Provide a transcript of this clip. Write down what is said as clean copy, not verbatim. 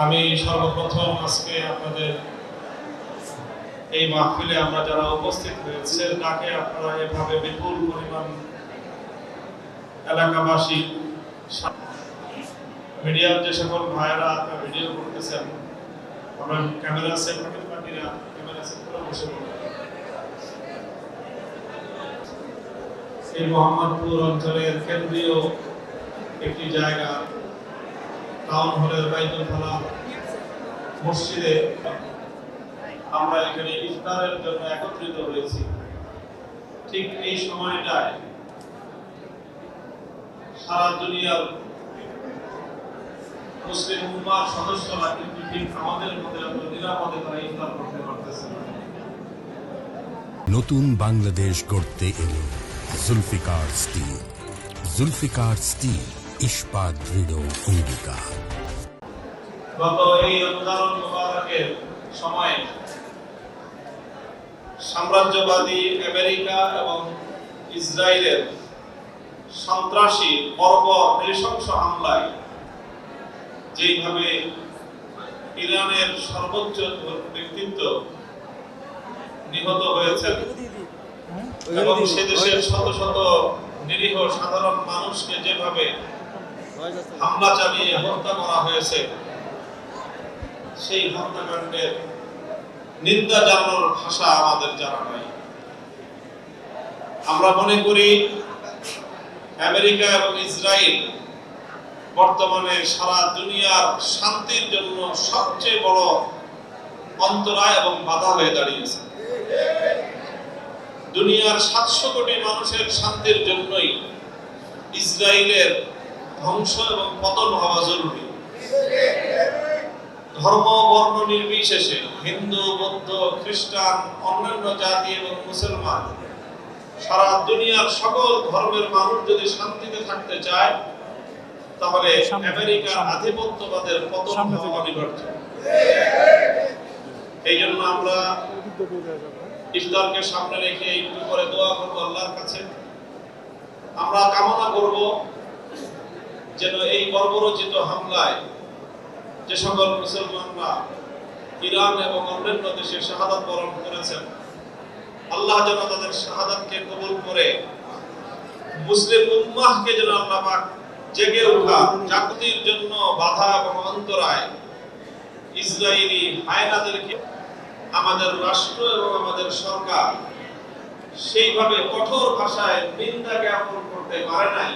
আমি সর্বপ্রথম আজকে আপনাদের এই মাহফিলে আমরা যারা উপস্থিত হয়েছে তাকে আপনারা এভাবে বিপুল পরিমাণ এলাকাবাসী মিডিয়ার যে সকল ভাইয়েরা আপনারা ভিডিও করতেছেন, আমরা ক্যামেরা সেট পাখিরা ক্যামেরা সেট করে বসে পড়ব। এই মোহাম্মদপুর অঞ্চলের কেন্দ্রীয় একটি জায়গা টাউন হলের বাইতুল ফালা মসজিদে আমরা এখানে ইফতারের জন্য একত্রিত হয়েছি। ঠিক এই সময়টায় সারা দুনিয়ার মুসলিম উম্মার সদস্যরা কিন্তু ঠিক আমাদের মধ্যে নিরাপদে তারা ইফতার করতে পারতেছে। নতুন বাংলাদেশ গড়তে এলো জুলফিকার স্টিল। জুলফিকার স্টিল, ইস্পাত দৃঢ় অঙ্গীকার। গত এই রমজান মুবারকের সময়ে সাম্রাজ্যবাদী আমেরিকা এবং ইসরায়েলের সন্ত্রাসী বর্বর নৃশংস হামলায় যেইভাবে ইরানের সর্বোচ্চ ব্যক্তিত্ব নিহত হয়েছেন এবং সে দেশের শত শত নিরীহ সাধারণ মানুষকে যেভাবে হামলা চালিয়ে হত্যা করা হয়েছে, সেই হত্যাকাণ্ডের নিন্দা জানানোর ভাষা আমাদের জানা নাই। আমরা মনে করি আমেরিকা এবং ইসরায়েল বর্তমানে সারা দুনিয়ার শান্তির জন্য সবচেয়ে বড় অন্তরায় এবং বাধা হয়ে দাঁড়িয়েছে। দুনিয়ার 700 কোটি মানুষের শান্তির জন্যই ইসরায়েলের ধ্বংস এবং পতন হওয়া জরুরি। ধর্ম বর্ণ নির্বিশেষে হিন্দু, বৌদ্ধ, খ্রিস্টান, অন্যান্য জাতি এবং মুসলমান সারা দুনিয়ার সকল ধর্মের মানুষ যদি শান্তিতে থাকতে চায় তাহলে আমেরিকার আধিপত্যবাদের পতন হওয়া অনিবার্য। এই জন্য আমরা ইফতারকে সামনে রেখে একটু করে দোয়া করবো আল্লাহর কাছে। আমরা কামনা করব যেন এই বর্বরোচিত হামলায় যে সকল মুসলমানরা ইরান এবং অন্যান্য দেশে শাহাদাত বরণ করেছেন, আল্লাহ যেন তাদের শাহাদাতকে কবুল করে মুসলিম উম্মাহকে যেন আল্লাহ পাক জেগে ওঠা জাগতির জন্য বাধা এবং অন্তরায় ইসরায়েলি হায়নাদেরকে আমাদের রাষ্ট্র এবং আমাদের সরকার সেইভাবে কঠোর ভাষায় নিন্দা জ্ঞাপন করতে পারে নাই,